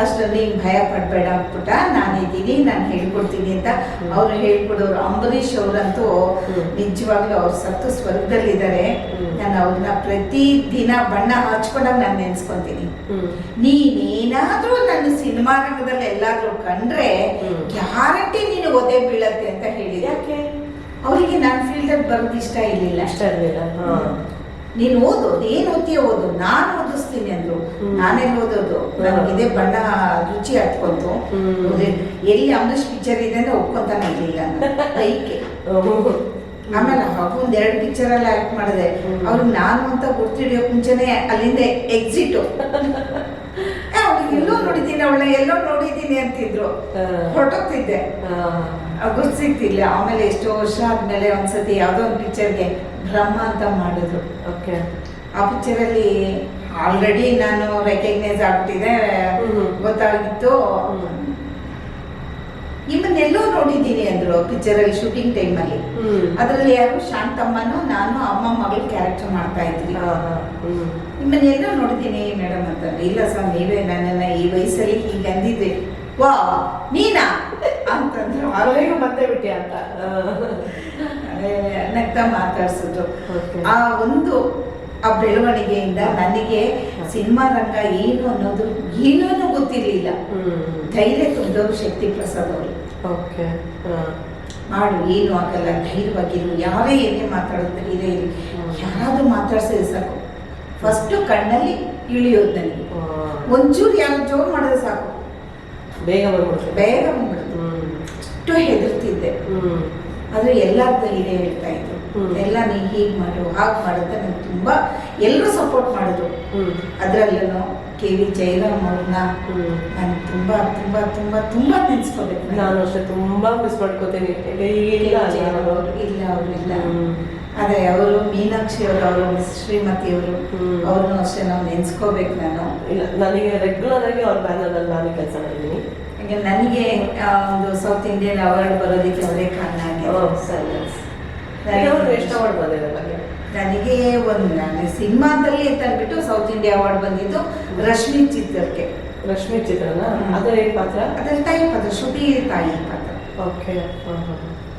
ಅಷ್ಟು ನೀನ್ ಭಯ ಪಡ್ಬೇಡ ಪುಟ್ಟ, ನಾನಿದ್ದೀನಿ, ನಾನು ಹೇಳ್ಕೊಡ್ತೀನಿ ಅಂತ ಅವ್ರು ಹೇಳ್ಕೊಡೋರು. ಅಂಬರೀಷ್ ಅವರಂತೂ ನಿಜವಾಗ್ಲೂ ಅವ್ರು ಸತ್ತು ಸ್ವರ್ಗದಲ್ಲಿದ್ದಾರೆ. ನಾನು ಅವ್ರನ್ನ ಪ್ರತಿ ದಿನ ಬಣ್ಣ ಹಚ್ಕೊಂಡಾಗ ನಾನು ನೆನ್ಸ್ಕೊಂತೀನಿ. ನೀನೇನಾದ್ರೂ ನನ್ನ ಸಿನಿಮಾ ರಂಗದಲ್ಲಿ ಎಲ್ಲಾದ್ರೂ ಕಂಡ್ರೆ ಗ್ಯಾರಂಟಿ ನೀನು ಒದೆ ಬೀಳತ್ತೆ ಅಂತ ಹೇಳಿದೆ. ಯಾಕೆ? ಅವರಿಗೆ ನಾನು ಫೀಲ್ಡಲ್ಲಿ ಬರೋದು ಇಷ್ಟ ಇರಲಿಲ್ಲ. ನೀನು ಓದೋದು, ಏನು ಓದ್ತೀಯ ಓದು, ನಾನು ಓದಿಸ್ತೀನಿ ಅಂದ್ರು. ನಾನೆಲ್ಲಿ ಓದೋದು, ನನಗಿದೆ ಬಣ್ಣ ರುಚಿ ಹತ್ಕೊಂತು. ಎಲ್ಲಿ ಅಂಬರೀಷ್ ಪಿಕ್ಚರ್ ಇದೆ ಅಂದ್ರೆ ಒಪ್ಕೊಂತಾನೆ ಇರ್ಲಿಲ್ಲ ಬೈಕೆ. ಆಮೇಲೆ ಒಂದ್ 2 ಪಿಕ್ಚರಲ್ಲಿ ಆಕ್ಟ್ ಮಾಡಿದೆ. ಅವ್ರಿಗೆ ನಾನು ಅಂತ ಗುರ್ತಿಡಿಯೋಕ್ ಮುಂಚೆನೆ ಅಲ್ಲಿಂದ ಎಕ್ಸಿಟ್. ಅವ್ಳಿಗೆ ಎಲ್ಲೋ ನೋಡಿದ್ದೀನಿ, ಅವಳನ್ನ ಎಲ್ಲೋ ನೋಡಿದ್ದೀನಿ ಅಂತಿದ್ರು. ಹೊರಟೋಗ್ತಿದ್ದೆ, ಗುರ್ತು ಸಿಗ್ತಿಲ್ಲ. ಆಮೇಲೆ ಎಷ್ಟೋ ವರ್ಷ ಆದ್ಮೇಲೆ ಒಂದ್ಸತಿ ಯಾವ್ದೋ ಒಂದು ಪಿಕ್ಚರ್ಗೆ ಬ್ರಹ್ಮ ಅಂತ ಮಾಡಿದ್ರು. ಆ ಪಿಕ್ಚರಲ್ಲಿ ಆಲ್ರೆಡಿ ನಾನು ರೆಕಗ್ನೈಸ್ ಆಗ್ಬಿಟ್ಟಿದೆ, ಗೊತ್ತಾಗಿತ್ತು. ನಿಮ್ಮನ್ನೆಲ್ಲೋ ನೋಡಿದ್ದೀನಿ ಅಂದ್ರು ಪಿಕ್ಚರಲ್ಲಿ ಶೂಟಿಂಗ್ ಟೈಮಲ್ಲಿ. ಅದರಲ್ಲಿ ಯಾರು ಶಾಂತಮ್ಮನೂ ನಾನು ಅಮ್ಮ ಮಗಳು ಕ್ಯಾರೆಕ್ಟರ್ ಮಾಡ್ತಾ ಇದ್ವಿ. ನಿಮ್ಮನ್ನೆಲ್ಲೋ ನೋಡಿದ್ದೀನಿ ಮೇಡಮ್ ಅಂತಂದ್ರೆ. ಇಲ್ಲ ಸರ್, ನೀವೇ ನನ್ನನ್ನ ಈ ವಯಸ್ಸಲ್ಲಿ ಹೀಗೆ ಅಂದಿದ್ರಿ. ವಾ ನೀನಾ ಅಂತಂದ್ರು. ಅವರಿಗೂ ಮತ್ತೆ ಬಿಟ್ಟಿ ಅಂತ ನಗ್ತಾ ಮಾತಾಡ್ಸಿದ್ರು. ಆ ಬೆಳವಣಿಗೆಯಿಂದ ನನಗೆ ಸಿನಿಮಾ ರಂಗ ಏನು ಅನ್ನೋದು ಏನೂ ಗೊತ್ತಿರ್ಲಿಲ್ಲ. ಧೈರ್ಯ ತುಂಬಿದವರು ಶಕ್ತಿ ಪ್ರಸಾದ್ ಅವರು. ಮಾಡು, ಏನು ಆಗಲ್ಲ, ಧೈರ್ಯವಾಗಿರು, ಯಾರೇ ಏನೇ ಮಾತಾಡೋದು ಧೈರ್ಯ ಇರಿ, ಯಾರಾದ್ರೂ ಮಾತಾಡ್ಸಿದ್ರೆ ಸಾಕು ಫಸ್ಟ್ ಕಣ್ಣಲ್ಲಿ ಇಳಿಯೋದು. ನನಗೆ ಒಂಚೂರು ಯಾರು ಜೋರು ಮಾಡಿದ್ರೆ ಸಾಕು ಬೇಗ ಬಂದ್ಬಿಡುತ್ತೆ. ಅಷ್ಟು ಹೆದರ್ತಿದ್ದೆ. ಆದ್ರೆ ಎಲ್ಲಾರ ಧೈರ್ಯ ಹೇಳ್ತಾ ಇದ್ರು. ಎಲ್ಲ ನೀ ಹೀಗ್ ಮಾಡು, ಹಾಗೆ ಮಾಡುತ್ತ ನಂಗೆ ತುಂಬಾ ಎಲ್ಲರೂ ಸಪೋರ್ಟ್ ಮಾಡಿದ್ರು. ಅದ್ರಲ್ಲೂ KV ಜಯರಾಮ್ ಅವ್ರನ್ನ ನಾನು ತುಂಬಾ ತುಂಬಾ ತುಂಬಾ ತುಂಬಾ ನೆನ್ಸ್ಕೋಬೇಕು. ನಾನು ಅಷ್ಟೇ ತುಂಬಾ ಮಿಸ್ ಮಾಡ್ಕೋತೀನಿ. ಇಲ್ಲ ಅವ್ರು ಇಲ್ಲ. ಅದೇ ಅವರು ಮೀನಾಕ್ಷಿ ಅವರು ಮಿಸ್ ಶ್ರೀಮತಿ ಅವರು, ಅವ್ರನ್ನೂ ಅಷ್ಟೇ ನಾವು ನೆನ್ಸ್ಕೋಬೇಕು. ನಾನು ಇಲ್ಲ, ನನಗೆ ರೆಗ್ಯುಲರ್ ಆಗಿ ಅವ್ರ ಬ್ಯಾನರಲ್ಲಿ ನಾನು ಕೆಲಸ ಮಾಡಿದ್ದೀನಿ. ನನಗೆ ಒಂದು ಸೌತ್ ಇಂಡಿಯನ್ ಅವಾರ್ಡ್ ಬರೋದಕ್ಕೆ ಅವರೇ ಕಾರಣ ಆಗಿದೆ. ಎಷ್ಟು ಅವಾರ್ಡ್ ಬಂದಿದೆ? ನನಗೆ ನಾನು ಸಿನಿಮಾದಲ್ಲಿ ಅಂತ ಅಂದ್ಬಿಟ್ಟು ಸೌತ್ ಇಂಡಿಯಾ ಅವಾರ್ಡ್ ಬಂದಿದ್ದು ರಶ್ಮಿ ಚಿತ್ರಕ್ಕೆ. ರಶ್ಮಿ ಚಿತ್ರನ? ಅದ್ರ ಏನ್ ಪಾತ್ರ? ಅದ್ರ ತಾಯಿ ಪಾತ್ರ, ಶ್ರುತಿ ತಾಯಿ ಪಾತ್ರ. ಓಕೆ,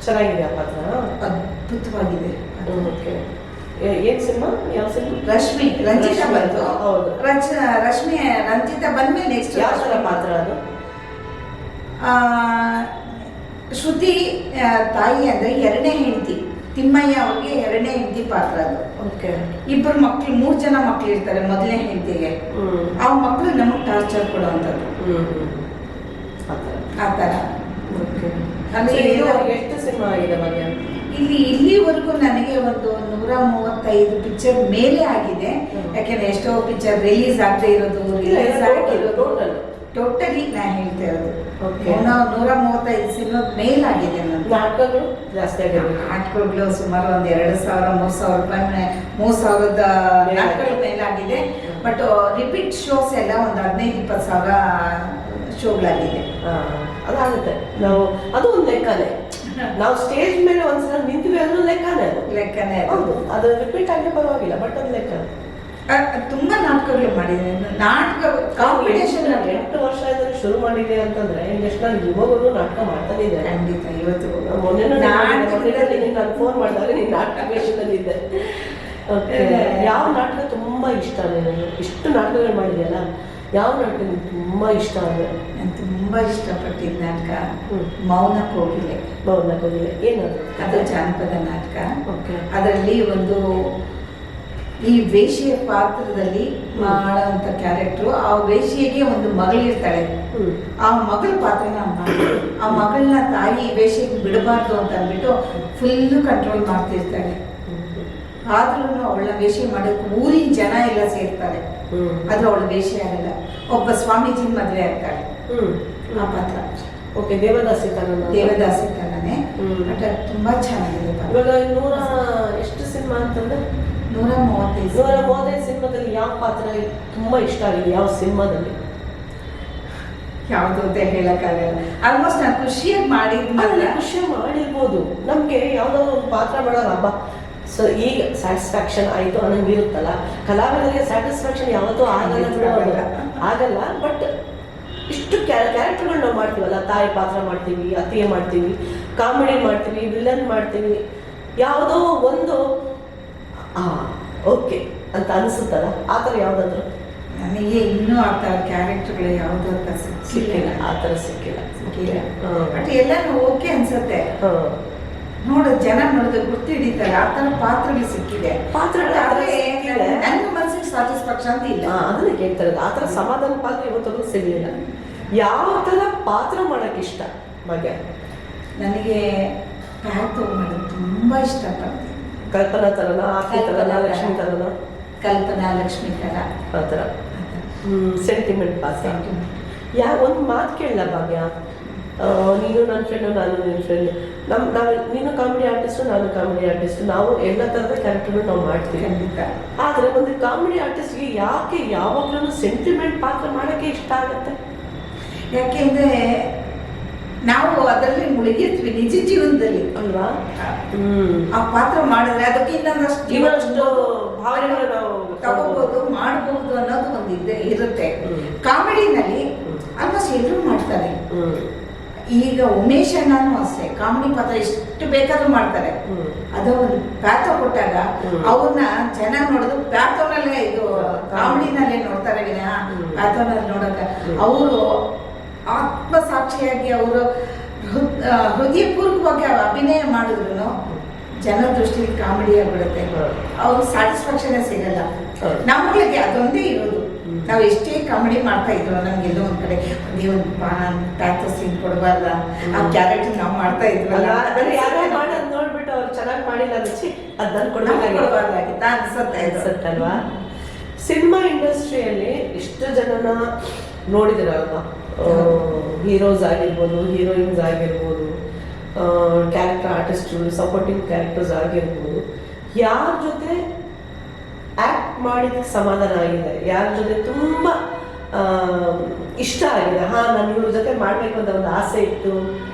ಚೆನ್ನಾಗಿದೆ ಆ ಪಾತ್ರ, ಅದ್ಭುತವಾಗಿದೆ. ಏನ್ ಸಿನಿಮಾ? ಯಾವ ಸಿನಿಮಾ? ರಶ್ಮಿ, ರಂಜಿತಾ ಬಂತು. ಹೌದು, ರಶ್ಮಿ ರಂಜಿತಾ ಬಂದ್ಮೇಲೆ ನೆಕ್ಸ್ಟ್ ಯಾವ ಥರ ಪಾತ್ರ ಅದು? ಶ್ರುತಿ ತಾಯಿ ಅಂದ್ರೆ 2ನೇ ಹೆಂಡತಿ, ತಿಮ್ಮಯ್ಯ ಅವ್ರಿಗೆ 2ನೇ ಹೆಂಡತಿ ಪಾತ್ರ ಅದು. ಇಬ್ಬರು ಮಕ್ಳು, 3 ಜನ ಮಕ್ಳು ಇರ್ತಾರೆ ಮೊದಲನೇ ಹೆಂಡತಿಗೆ. ಆ ಮಕ್ಳು ನಮಗ್ ಟಾರ್ಚರ್ ಕೊಡುವಂಥದ್ದು ಆ ಥರ. ಎಷ್ಟು ಸಿನಿಮಾ ಆಗಿದೆ ಬಗ್ಗೆ? ಇಲ್ಲಿವರೆಗೂ ನನಗೆ ಒಂದು 135 ಪಿಕ್ಚರ್ ಮೇಲೆ ಆಗಿದೆ. ಯಾಕೆಂದ್ರೆ ಎಷ್ಟೋ ಪಿಕ್ಚರ್ ರಿಲೀಸ್ ಆಗದೆ ಇರೋದು, ರಿಲೀಸ್ ಆಗಿರೋದು ಟೋಟಲಿ ನಾ ಹೇಳ್ತಾ ಇರೋದು 135 ಸಿನಿಮಾ ಮೇಲಾಗಿದೆ. ನಾಟಕಗಳು ಜಾಸ್ತಿ ಆಗಿರೋದು, ನಾಟಕಗಳು ಸುಮಾರು ಒಂದು 2,000-3,000 ರೂಪಾಯಿ 3,000 ನಾಟಕಗಳ ಮೇಲಾಗಿದೆ. ಬಟ್ ರಿಪೀಟ್ ಶೋಸ್ ಎಲ್ಲ ಒಂದು 15-20 ಸಾವಿರ ಶೋಗಳಾಗಿದೆ. ಅದಾಗುತ್ತೆ. ನಾವು ಅದು ಒಂದು ಲೆಕ್ಕನೇ. ನಾವು ಸ್ಟೇಜ್ ಮೇಲೆ ಒಂದ್ಸಲ ನಿಂತೀವಿ ಅನ್ನೋ ಲೆಕ್ಕನೇ ಅದು ರಿಪೀಟ್ ಆಗಿ ಪರವಾಗಿಲ್ಲ, ಬಟ್ ಅದು ಲೆಕ್ಕ. ತುಂಬಾ ನಾಟಕಗಳು ಮಾಡಿದ್ದೇನೆ. ನಾಟಕ ಕಾಂಪಿಟೇಷನ್ 8 ವರ್ಷ ಶುರು ಮಾಡಿದೆ ಅಂತಂದ್ರೆ ಎಷ್ಟು ನಾನು ಇವಾಗಲೂ ನಾಟಕ ಮಾಡ್ತಾನೆ ಇದೆ. ಖಂಡಿತ. ಇವತ್ತು ಮೊನ್ನೆ ನಾನು ಫೋನ್ ಮಾಡಿದಾಗ ನೀನು ನಾಟಕ ವೇಷದಲ್ಲಿ ಇದ್ದೆ. ಯಾವ ನಾಟಕ ತುಂಬಾ ಇಷ್ಟ ನನಗೆ? ಇಷ್ಟು ನಾಟಕಗಳು ಮಾಡಿದೆಯಲ್ಲ, ಯಾವ ನಾಟಕ ನಿಮ್ಗೆ ತುಂಬಾ ಇಷ್ಟ ಅಂದರೆ? ನಾನು ತುಂಬಾ ಇಷ್ಟಪಟ್ಟಿದ್ದ ನಾಟಕ ಮೌನ ಕೋಗಿಲೆ. ಮೌನ ಕೋಗಿಲೆ ಏನದು? ಅದು ಜಾನಪದ ನಾಟಕ. ಅದರಲ್ಲಿ ಒಂದು ಈ ವೇಶ್ಯೆಯ ಪಾತ್ರದಲ್ಲಿ ಮಾಡುವಂತ ಕ್ಯಾರೆಕ್ಟ್ರು, ಆ ವೇಶ್ಯೆಗೆ ಒಂದು ಮಗಳಿರ್ತಾಳೆ. ಆ ಮಗಳ ಪಾತ್ರ ನಾನು ಮಾಡಿದೆ. ಆ ಮಗಳನ್ನ ತಾಯಿ ವೇಶ್ಯೆಗೆ ಬಿಡಬಾರ್ದು ಅಂತ ಅಂದ್ಬಿಟ್ಟು ಫುಲ್ಲು ಕಂಟ್ರೋಲ್ ಮಾಡ್ತಿರ್ತಾಳೆ. ಆದ್ರೂ ಅವಳನ್ನ ವೇಶ್ಯೆ ಮಾಡೋಕೆ ಊರಿನ ಜನ ಎಲ್ಲ ಸೇರ್ತಾರೆ. ಆದ್ರೆ ಅವಳು ವೇಶ್ಯೆ ಆಗಲ್ಲ. ಒಬ್ಬ ಸ್ವಾಮೀಜಿ ಮದುವೆ ಆಗ್ತಾಳೆ ಆ ಪಾತ್ರ. ಓಕೆ, ದೇವದಾಸಿತನೇ. ಬಟ್ ತುಂಬಾ ಚೆನ್ನಾಗಿದೆ. ಇವಾಗ 100 ಎಷ್ಟು ಸಿನಿಮಾ ಅಂತಂದ್ರೆ 135 ಸಿನಿಮಾದಲ್ಲಿ ಯಾವ ಪಾತ್ರ ತುಂಬಾ ಇಷ್ಟ ಆಗಿದೆ? ಯಾವ ಸಿನಿಮಾದಲ್ಲಿ? ಯಾವ್ದು ಅಂತ ಹೇಳಕ್ಕಾಗಲ್ಲ. ಆಲ್ಮೋಸ್ಟ್ ನಾನು ಖುಷಿಯಾಗಿ ಮಾಡಿರ್ಬೋದು. ನಮ್ಗೆ ಯಾವ್ದೋ ಒಂದು ಪಾತ್ರ ಮಾಡೋದು ಹಬ್ಬ, ಸೊ ಈಗ ಸ್ಯಾಟಿಸ್ಫ್ಯಾಕ್ಷನ್ ಆಯಿತು ಅನ್ನಂಗೆ ಇರುತ್ತಲ್ಲ. ಕಲಾವಿದರಿಗೆ ಸ್ಯಾಟಿಸ್ಫ್ಯಾಕ್ಷನ್ ಯಾವತ್ತೂ ಆಗಲ್ಲ. ಬಟ್ ಇಷ್ಟು ಕ್ಯಾರೆಕ್ಟರ್ಗಳು ನಾವು ಮಾಡ್ತೀವಲ್ಲ, ತಾಯಿ ಪಾತ್ರ ಮಾಡ್ತೀವಿ, ಅತ್ತಿಗೆ ಮಾಡ್ತೀವಿ, ಕಾಮಿಡಿ ಮಾಡ್ತೀವಿ, ವಿಲನ್ ಮಾಡ್ತೀವಿ, ಯಾವುದೋ ಒಂದು ಓಕೆ ಅಂತ ಅನಿಸುತ್ತಲ್ಲ, ಆ ಥರ ಯಾವುದಾದ್ರು? ನನಗೆ ಇನ್ನೂ ಆ ಥರ ಕ್ಯಾರೆಕ್ಟರ್ಗಳು ಯಾವುದೋ ಸಿಕ್ಕಿಲ್ಲ. ಆ ಥರ ಸಿಕ್ಕಿಲ್ಲ. ಬಟ್ ಎಲ್ಲನೂ ಓಕೆ ಅನ್ಸುತ್ತೆ. ಜನ ನೋಡಿದ್ರೆ ಗುರ್ತು ಹಿಡಿತಾರೆ. ಆ ಥರ ಪಾತ್ರಗಳು ಸಿಕ್ಕಿದೆ. ನನ್ನ ಮನಸ್ಸಿಗೆ ಸ್ಯಾಟಿಸ್ಫ್ಯಾಕ್ಷನ್ ಅಂತ ಇಲ್ಲ. ಅದನ್ನ ಕೇಳ್ತಾರೆ. ಆ ಥರ ಸಮಾಧಾನ ಪಾತ್ರ ಇವತ್ತೂ ಸಿಗಲಿಲ್ಲ. ಯಾವ ಥರ ಪಾತ್ರ ಮಾಡೋಕ್ಕೆ ಇಷ್ಟ ಮಗ? ನನಗೆ ಪ್ಯಾತು ಮಾಡೋದು ತುಂಬ ಇಷ್ಟಪಡ್ತೀನಿ. ಕಲ್ಪನಾ ಥರನ, ಆರ್ತಿ ಥರನ, ಲಕ್ಷ್ಮಿ ಥರನ? ಕಲ್ಪನಾ, ಲಕ್ಷ್ಮಿ ಥರ. ಆ ಥರ ಸೆಂಟಿಮೆಂಟ್ ಪಾತ್ರ. ಒಂದು ಮಾತು ಕೇಳಲ್ಲ ಭಾಗ್ಯ, ನೀನು ನನ್ನ ಫ್ರೆಂಡು, ನಾನು ನಿನ್ನ ಫ್ರೆಂಡ್, ನೀನು ಕಾಮಿಡಿ ಆರ್ಟಿಸ್ಟು, ನಾನು ಕಾಮಿಡಿ ಆರ್ಟಿಸ್ಟು, ನಾವು ಎಲ್ಲ ಥರದ ಕ್ಯಾರೆಕ್ಟರ್ಗಳು ನಾವು ಮಾಡ್ತೀವಿ. ಖಂಡಿತ. ಆದರೆ ಒಂದು ಕಾಮಿಡಿ ಆರ್ಟಿಸ್ಟ್ಗೆ ಯಾಕೆ ಯಾವಾಗಲೂ ಸೆಂಟಿಮೆಂಟ್ ಪಾತ್ರ ಮಾಡೋಕ್ಕೆ ಇಷ್ಟ ಆಗುತ್ತೆ? ಯಾಕೆಂದರೆ ನಾವು ಅದರಲ್ಲಿ ಮುಳುಗಿರ್ತೀವಿ ನಿಜ ಜೀವನದಲ್ಲಿ ಅಲ್ವಾ? ಆ ಪಾತ್ರ ಮಾಡಿದ್ರೆ ಅದಕ್ಕೆ ಇನ್ನೊಂದಷ್ಟು ಭಾವನೆಗಳು ನಾವು ತಗೋಬಹುದು, ಮಾಡಬಹುದು ಅನ್ನೋದು ಒಂದು ಇರುತ್ತೆ. ಕಾಮಿಡಿನಲ್ಲಿ ಆಲ್ಮೋಸ್ಟ್ ಎಲ್ಲರೂ ಮಾಡ್ತಾರೆ. ಈಗ ಉಮೇಶ್ ಅಣ್ಣನೂ ಅಷ್ಟೇ ಕಾಮಿಡಿ ಪಾತ್ರ ಎಷ್ಟು ಬೇಕಾದ್ರೂ ಮಾಡ್ತಾರೆ. ಅದು ಒಂದು ಪ್ಯಾಥೋ ಕೊಟ್ಟಾಗ ಅವ್ರನ್ನ ಜನ ನೋಡೋದು ಪ್ಯಾಥೋನಲ್ಲೇ, ಇದು ಕಾಮಿಡಿನಲ್ಲೇ ನೋಡ್ತಾರೆ ವಿನಃ ಪ್ಯಾಥೋನಲ್ಲಿ ನೋಡೋಕೆ ಅವರು ಆತ್ಮಸಾಕ್ಷಿಯಾಗಿ ಅವರು ಹೃದಯಪೂರ್ವಕವಾಗಿ ಅಭಿನಯ ಮಾಡಿದ್ರು ಜನ ದೃಷ್ಟಿಗೆ ಕಾಮಿಡಿ ಆಗಿಬಿಡುತ್ತೆ. ಅವ್ರಿಗೆ ಸ್ಯಾಟಿಸ್ಫ್ಯಾಕ್ಷನ್ ಸಿಗಲ್ಲ. ನಮ್ಮಗಳಿಗೆ ಅದೊಂದೇ ಇರೋದು. ನಾವು ಎಷ್ಟೇ ಕಾಮಿಡಿ ಮಾಡ್ತಾ ಇದ್ರು ನಮ್ಗೆಲ್ಲೋ ಒಂದ್ ಕಡೆ ಒಂದು ಪ್ಯಾಥೋ ಸೀನ್ ಕೊಡಬಾರ್ದ, ಆ ಕ್ಯಾರೆಕ್ಟರ್ ನಾವು ಮಾಡ್ತಾ ಇದ್ವಲ್ಲ, ನೋಡ್ಬಿಟ್ಟು ಅವ್ರು ಚೆನ್ನಾಗಿ ಮಾಡಿಲ್ಲ ಅದನ್ನ ಕೊಡಬಾರ್ದಾಗಿತ್ತ ಅನ್ಸತ್ತಲ್ವಾ? ಸಿನಿಮಾ ಇಂಡಸ್ಟ್ರಿಯಲ್ಲಿ ಎಷ್ಟು ಜನನ ನೋಡಿದಿರಲ್ವಾ? ಹೀರೋಸ್ ಆಗಿರ್ಬೋದು, ಹೀರೋಯಿನ್ಸ್ ಆಗಿರ್ಬೋದು, ಕ್ಯಾರೆಕ್ಟರ್ ಆರ್ಟಿಸ್ಟ್ಗಳು, ಸಪೋರ್ಟಿಂಗ್ ಕ್ಯಾರೆಕ್ಟರ್ಸ್ ಆಗಿರ್ಬೋದು, ಯಾರ ಜೊತೆ ಆ್ಯಕ್ಟ್ ಮಾಡಿದಕ್ಕೆ ಸಮಾಧಾನ ಆಗಿದೆ, ಯಾರ ಜೊತೆ ತುಂಬ ಇಷ್ಟ ಆಗಿದೆ, ನಾನು ಇವ್ರ ಜೊತೆ ಮಾಡಬೇಕು ಅಂತ ಒಂದು ಆಸೆ ಇತ್ತು,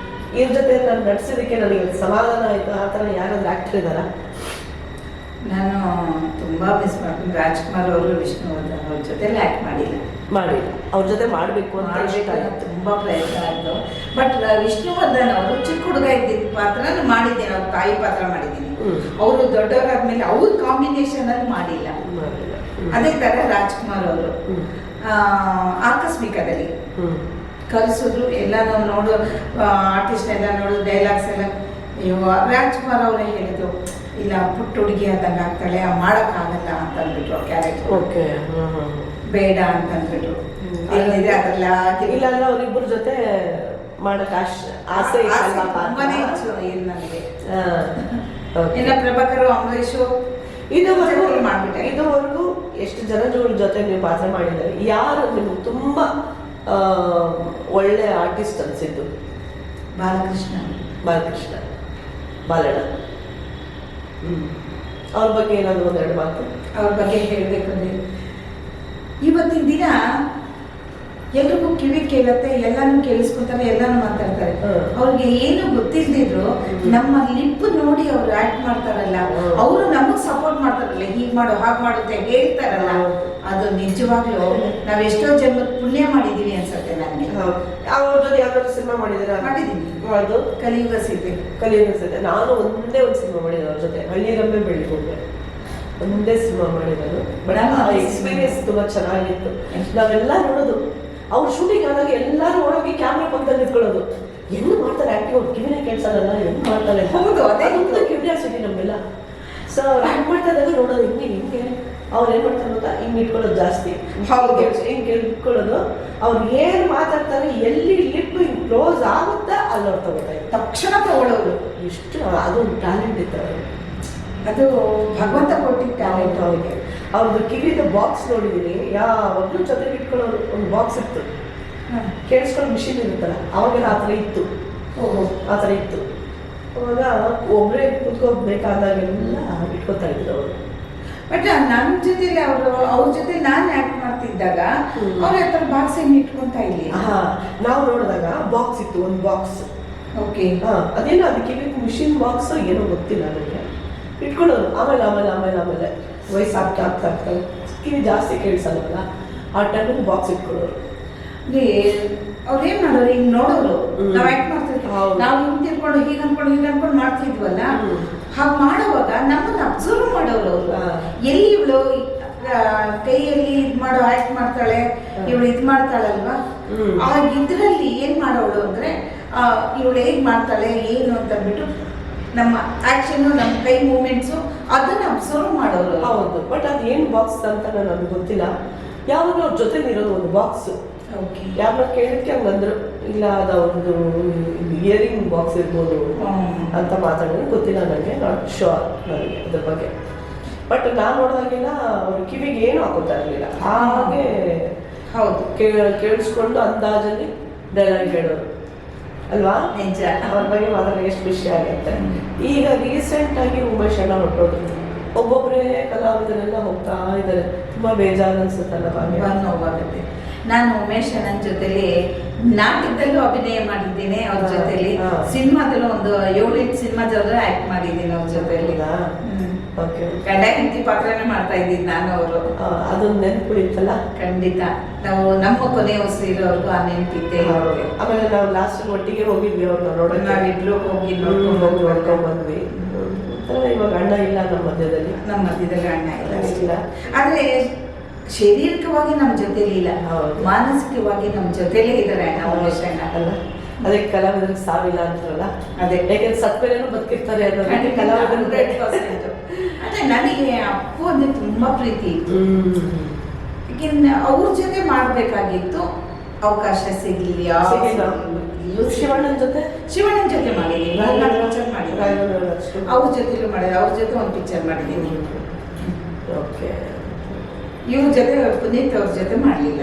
ಇವ್ರ ಜೊತೆ ನಾನು ನಟಿಸಿದಕ್ಕೆ ನನಗೆ ಸಮಾಧಾನ ಆಯಿತು, ಆ ಥರ ಯಾರಾದ್ರೂ ಆ್ಯಕ್ಟರ್ ಇದ್ದಾರಾ? ನಾನು ತುಂಬ ಮಿಸ್ ಮಾಡ್ತೀನಿ. ರಾಜ್ಕುಮಾರ್ ಅವರು, ವಿಷ್ಣುವರ್ಧನ್ ಅವ್ರ ಜೊತೆಲಿ ಆ್ಯಕ್ಟ್ ಮಾಡಿಲ್ಲ. ಅವ್ರ ಜೊತೆ ಮಾಡಬೇಕು ಅಂತ ತುಂಬ ಪ್ರಯತ್ನ ಆಯಿತು. ಬಟ್ ವಿಷ್ಣುವರ್ಧನ್ ಅವರು ಚಿಕ್ಕ ಹುಡುಗ ಇದ್ದಿದ್ದ ಪಾತ್ರ ಮಾಡಿದ್ದೇನೆ, ಅವ್ರ ತಾಯಿ ಪಾತ್ರ ಮಾಡಿದ್ದೀನಿ. ಅವರು ದೊಡ್ಡವರಾದ್ಮೇಲೆ ಅವ್ರ ಕಾಂಬಿನೇಷನ್ ಅಲ್ಲಿ ಮಾಡಿಲ್ಲ. ಅದೇ ತರ ರಾಜ್ಕುಮಾರ್ ಅವರು ಆಕಸ್ಮಿಕದಲ್ಲಿ ಕಲಿಸಿದ್ರು. ಎಲ್ಲ ನಾವು ನೋಡು ಆರ್ಟಿಸ್ಟ್ ಎಲ್ಲ ನೋಡು, ಡೈಲಾಗ್ಸ್ ಎಲ್ಲ ರಾಜ್ಕುಮಾರ್ ಅವರೇ ಹೇಳಿದ್ರು, ಇಲ್ಲ ಪುಟ್ಟ ಹುಡುಗಿ ಆದಂಗೆ ಆಗ್ತಾಳೆ, ಮಾಡೋಕ್ಕಾಗಲ್ಲ ಅಂತ ಅಂದ್ಬಿಟ್ರು. ಕ್ಯಾರೆಕ್ಟರ್ ಬೇಡ ಅಂತ ಅಂದ್ಬಿಟ್ರು. ಏನಿದೆ ಅದೆಲ್ಲ ಇಲ್ಲಾಂದ್ರೆ ಅವ್ರಿಬ್ಬರ ಜೊತೆ ಮಾಡಕ್ ಆಸೆ ತುಂಬಾನೇ ನನಗೆ. Okay. ಇನ್ನ ಪ್ರಭಾಕರ್ ಅಂಬರೀಷು ಇದುವರೆಗೂ ಎಷ್ಟು ಜನಗಳ ಜೊತೆ ನೀವು ಪಾತ್ರ ಮಾಡಿದ್ದಾರೆ, ಯಾರು ನಿಮ್ಗೆ ತುಂಬಾ ಒಳ್ಳೆ ಆರ್ಟಿಸ್ಟ್ ಅನ್ಸಿದ್ದು? ಬಾಲಕೃಷ್ಣ ಬಾಲಣ್ಣ. ಅವ್ರ ಬಗ್ಗೆ ಏನಾದ್ರು ಒಂದೆರಡು ಮಾತು ಅವ್ರ ಬಗ್ಗೆ ಹೇಳಬೇಕಂದ್ರೆ, ಇವತ್ತಿನ ದಿನ ಎಲ್ರಿಗೂ ಕಿವಿ ಕೇಳತ್ತೆ, ಎಲ್ಲಾನು ಕೇಳಿಸ್ಕೊತಾರೆ, ಎಲ್ಲಾನು ಮಾತಾಡ್ತಾರೆ. ಅವ್ರಿಗೆ ಏನು ಗೊತ್ತಿಲ್ದಿದ್ರು ನಮ್ಮ ಲಿಪ್ ನೋಡಿ ಅವ್ರು ಆಕ್ಟ್ ಮಾಡ್ತಾರಲ್ಲ, ಅವರು ನಮಗ್ ಸಪೋರ್ಟ್ ಮಾಡ್ತಾರಲ್ಲ, ಹೀಗ್ ಮಾಡು ಹಾಗೆ ಮಾಡು ಅಂತ ಹೇಳ್ತಾರಲ್ಲ, ಅದು ನಿಜವಾಗ್ಲೂ ನಾವ್ ಎಷ್ಟೋ ಜನ್ಮದ ಪುಣ್ಯ ಮಾಡಿದೀವಿ ಅನ್ಸತ್ತೆ ನನಗೆ. ಅವ್ರ ಜೊತೆ ಯಾವ್ದಾದ್ರು ಸಿನಿಮಾ ಮಾಡಿದೀನಿ. ಅದು ಕಲಿಯುಗ ಸೀತೆ. ನಾನು ಒಂದೇ ಒಂದು ಸಿನಿಮಾ ಮಾಡಿದೆ ಅವ್ರ ಜೊತೆ, ಹಳ್ಳಿರಮ್ಮೆ ಬೆಳಿಗ್ಗೆ ಒಂದೇ ಸಿನಿಮಾ ಮಾಡಿರೋದು. ಬಟ್ ಎಕ್ಸ್ಪೀರಿಯನ್ಸ್ ತುಂಬಾ ಚೆನ್ನಾಗಿತ್ತು. ನಾವೆಲ್ಲ ನೋಡೋದು, ಅವ್ರು ಶೂಟಿಂಗ್ ಆದಾಗ ಎಲ್ಲರೂ ಒಳಗೆ ಕ್ಯಾಮ್ರಾ ಪಕ್ಕದಲ್ಲಿ ನಿಂತ್ಕೊಳ್ಳೋದು, ಹೆಂಗ್ ಮಾಡ್ತಾರೆ ಆಕ್ಟಿವ್, ಅವ್ರು ಕಿವಿನೇ ಕೇಳ್ಸಲ್ಲ, ಹೆಂಗ್ ಮಾಡ್ತಾರೆ. ಹೌದು, ಅದೇ ಒಂದು ಕ್ಯೂರಿಯಾಸಿಟಿ ನಮ್ಮೆಲ್ಲ. ಸೊ ಅವ್ರು ಆಕ್ಟ್ ಮಾಡ್ತಾ ಇದ್ದಾಗ ನೋಡೋದು ಹಿಂಗೆ ಅವ್ರು ಏನ್ ಮಾಡ್ತಾರೆ ಗೊತ್ತಾ, ಹಿಂಗ್ ಇಟ್ಕೊಳ್ಳೋದು ಜಾಸ್ತಿ, ಹಿಂಗೆ ಇಟ್ಕೊಳ್ಳೋದು. ಅವ್ರು ಏನ್ ಮಾತಾಡ್ತಾರೆ, ಎಲ್ಲಿ ಲಿಪ್ ಹಿಂಗ್ ಕ್ಲೋಸ್ ಆಗುತ್ತಾ ಅಲ್ಲಿ ಅವ್ರು ತಗೋತಾರೆ, ತಕ್ಷಣ ತಗೊಳ್ಳೋರು. ಇಷ್ಟು ಅದೊಂದು ಟ್ಯಾಲೆಂಟ್ ಇತ್ತು ಅವ್ರಿಗೆ. ಅದು ಭಗವಂತ ಕೊಟ್ಟಿದ್ದ ಟ್ಯಾಲೆಂಟ್ ಅವ್ರಿಗೆ. ಅವ್ರದ್ದು ಕಿವಿದ ಬಾಕ್ಸ್ ನೋಡಿದೀನಿ, ಯಾವಾಗಲೂ ಜೊತೆಗೆ ಇಟ್ಕೊಳ್ಳೋರು. ಒಂದು ಬಾಕ್ಸ್ ಇತ್ತು, ಕೇಳಿಸ್ಕೊಳ್ಳೋ ಮಿಷಿನ್ ಇರುತ್ತಲ್ಲ, ಅವಾಗೆಲ್ಲ ಆ ಥರ ಇತ್ತು. ಅವಾಗ ಒಬ್ಬರೇ ಕುತ್ಕೋಬೇಕಾದಾಗೆಲ್ಲ ಇಟ್ಕೊತಾ ಇದ್ರು ಅವರು. ಬಟ್ ನನ್ನ ಜೊತೆಲಿ ಅವ್ರ ಜೊತೆ ನಾನು ಆಕ್ಟ್ ಮಾಡ್ತಿದ್ದಾಗ ಅವ್ರ ಹತ್ರ ಬಾಕ್ಸ್ ಏನು ಇಟ್ಕೊಂತ ಇಲ್ಲಿ. ನಾವು ನೋಡಿದಾಗ ಬಾಕ್ಸ್ ಇತ್ತು, ಒಂದು ಬಾಕ್ಸ್. ಓಕೆ. ಅದೇನೋ ಅದಕ್ಕೆ ಮಿಷಿನ್ ಬಾಕ್ಸ್ ಏನೋ ಗೊತ್ತಿಲ್ಲ ನನಗೆ. ಇಟ್ಕೊಳ್ಳೋರು. ಆಮೇಲೆ ವಯಸ್ಸಾಗ್ತಾ ಕಿವಿ ಜಾಸ್ತಿ ಕೇಳಿಸಲ್ಲ, ಆ ಟೈಮಲ್ಲಿ ಬಾಕ್ಸ್ ಇಟ್ಕೊಳ್ಳೋರು. ಅವ್ರು ಏನ್ ಮಾಡೋರು, ಹಿಂಗ್ ನೋಡೋರು, ನಾವ್ ಆಕ್ಟ್ ಮಾಡ್ತಿದ್ವಿ, ನಾವು ಹಿಂಗ್ ತಿಳ್ಕೊಂಡು ಹೀಗ್ ಅನ್ಕೊಂಡು ಮಾಡ್ತಿದ್ವಲ್ಲ, ಹಾಗೆ ಮಾಡೋವಾಗ ನಮ್ಮನ್ನ ಅಬ್ಸರ್ವ್ ಮಾಡೋರು ಅವರು. ಎಲ್ಲಿ ಇವಳು ಕೈಯಲ್ಲಿ ಇದ್ ಮಾಡೋ ಆಕ್ಟ್ ಮಾಡ್ತಾಳೆ, ಇವಳು ಇದ್ ಮಾಡ್ತಾಳಲ್ವಾ, ಆ ಇದ್ರಲ್ಲಿ ಏನ್ ಮಾಡೋಳು ಅಂದ್ರೆ ಇವಳು ಹೇಗ್ ಮಾಡ್ತಾಳೆ ಏನು ಅಂತ ಅಂದ್ಬಿಟ್ಟು ನಮ್ಮ ಆಕ್ಷನ್, ನಮ್ಮ ಕೈ ಮೂವ್ಮೆಂಟ್ಸು ಅದನ್ನ ಅಬ್ಸರ್ವ್ ಮಾಡೋರು. ಹೌದು, ಬಟ್ ಅದು ಏನು ಬಾಕ್ಸ್ ಅಂತ ನನಗೆ ಗೊತ್ತಿಲ್ಲ. ಯಾವಾಗ ಅವ್ರ ಜೊತೆ ಇರೋದು ಒಂದು ಬಾಕ್ಸ್, ಯಾರನ್ನ ಕೇಳಕ್ಕೆ ಹಂಗಂದ್ರು, ಇಲ್ಲ ಅದು ಅವ್ರದ್ದು ಇಯರಿಂಗ್ ಬಾಕ್ಸ್ ಇರ್ಬೋದು ಅಂತ ಮಾತಾಡೋದು ಗೊತ್ತಿಲ್ಲ ನನಗೆ, ನಾಟ್ ಶೋರ್ ನನಗೆ ಅದ್ರ ಬಗ್ಗೆ. ಬಟ್ ನಾನು ನೋಡಿದಾಗೆಲ್ಲ ಅವ್ರ ಕಿವಿಗೆ ಏನು ಹಾಕೋತಾ ಇರಲಿಲ್ಲ, ಹಾಗೆ ಹೌದು ಕೇಳಿಸ್ಕೊಂಡು ಅಂದಾಜಲ್ಲಿ ಡೈಲಾಗ್ ಹೇಳೋರು ಅಲ್ವಾ? ನಿಜ. ಅವ್ರ ಬಗ್ಗೆ ಮಾತಾಡೋಕೆ ಎಷ್ಟು ಖುಷಿ ಆಗುತ್ತೆ. ಈಗ ರೀಸೆಂಟ್ ಆಗಿ ಉಮೇಶ್ ಅಣ್ಣ ಹೊರಟೋದ್ರು, ಒಬ್ಬೊಬ್ಬರೇ ಕಲಾವಿದರೆಲ್ಲ ಹೋಗ್ತಾ ಇದ್ದಾರೆ. ತುಂಬಾ ಬೇಜಾರು ಅನ್ಸುತ್ತಲ್ಲ. ನೋವಾಗುತ್ತೆ. ನಾನು ಉಮೇಶ್ ಅಣ್ಣನ ಜೊತೆಲಿ ನಾಟಕದಲ್ಲೂ ಅಭಿನಯ ಮಾಡಿದ್ದೀನಿ, ಅವ್ರ ಜೊತೆಲಿ ಸಿನಿಮಾದಲ್ಲೂ ಒಂದು 7-8 ಸಿನಿಮಾದಲ್ಲೂ ಆಕ್ಟ್ ಮಾಡಿದ್ದೀನಿ ಅವ್ರ ಜೊತೆಲಿ. ಗಂಡ ಹೆಂಡತಿ ಪಾತ್ರನೇ ಮಾಡ್ತಾ ಇದ್ದೀನಿ ನಾನು. ಅವರು ಅದೊಂದು ನೆನಪುಳಿತ್ತಲ್ಲ. ಖಂಡಿತ. ನಾವು ನಮ್ಮ ಕೊನೆ ಉಸಿರೋರ್ಗು ಆ ನೆನಪಿದ್ದೆ. ಆಮೇಲೆ ನಾವು ಲಾಸ್ಟ್ ಒಟ್ಟಿಗೆ ಹೋಗಿದ್ವಿ ಅವ್ರನ್ನ ನೋಡೋಕೆ, ನಾವಿಬ್ರು ಹೋಗಿ ನೋಡ್ಕೊಂಡ್ ಬಂದ್ವಿ. ಇವಾಗ ಅಣ್ಣ ಇಲ್ಲ ನಮ್ಮ ಮಧ್ಯದಲ್ಲಿ ಅಣ್ಣ ಇಲ್ಲ. ಆದ್ರೆ ಶಾರೀರಿಕವಾಗಿ ನಮ್ಮ ಜೊತೆಲಿ ಇಲ್ಲ, ಮಾನಸಿಕವಾಗಿ ನಮ್ಮ ಜೊತೆಲೇ ಇದ್ದಾರೆ ಅಣ್ಣ, ಉಮೇಶ್ ಅಣ್ಣ ಅಲ್ಲ. ಅದಕ್ಕೆ ಕಲಾವಿದರಿಗೆ ಸಾವಿಲ್ಲ ಅಂತಾರಲ್ಲ, ಅದೇ ಯಾಕೆಂದ್ರೆ ಸತ್ಮೇಲೇನೂ ಬದುಕಿರ್ತಾರೆ ಅನ್ನೋದಕ್ಕೆ ಕಲಾವಿದರು. ಅದೇ ನನಗೆ ಅಪ್ಪು ಅಂದ್ರೆ ತುಂಬಾ ಪ್ರೀತಿ ಇತ್ತು. ಯಾಕೆಂದ್ರೆ ಅವ್ರ ಜೊತೆ ಮಾಡ್ಬೇಕಾಗಿತ್ತು, ಅವಕಾಶ ಸಿಗ್ಲಿಲ್ಲ. ಶಿವಣ್ಣನ ಜೊತೆ ಮಾಡಿದ್ದೀನಿ, ಪಿಕ್ಚರ್ ಮಾಡಿದ್ದೀನಿ. ಅವ್ರ ಜೊತೆಲೂ ಮಾಡಿದೆ, ಅವ್ರ ಜೊತೆ ಒಂದು ಪಿಕ್ಚರ್ ಮಾಡಿದ್ದೀನಿ. ಇವ್ರ ಜೊತೆ ಪುನೀತ್ ಅವ್ರ ಜೊತೆ ಮಾಡಿಲ್ಲ.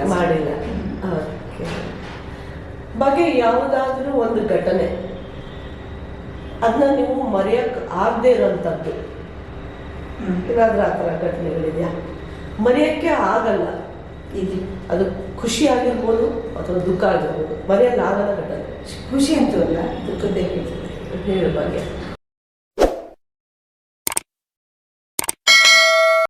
ಬಗ್ಗೆ ಯಾವುದಾದ್ರೂ ಒಂದು ಘಟನೆ ಅದನ್ನ ನೀವು ಮರೆಯಕ್ ಆಗದೆ ಇರೋಂಥದ್ದು ಏನಾದ್ರೂ ಆ ಥರ ಘಟನೆಗಳಿದೆಯಾ? ಮರೆಯಕ್ಕೆ ಆಗಲ್ಲ, ಅದು ಖುಷಿ ಆಗಿರ್ಬೋದು ಅಥವಾ ದುಃಖ ಆಗಿರ್ಬೋದು, ಮರೆಯಲ್ಲ ಆಗಲ್ಲ ಘಟನೆ. ಖುಷಿ ಅಂತೂ ಅಲ್ಲ, ದುಃಖದ್ದೇ ಹೇಳೋ ಬಗ್ಗೆ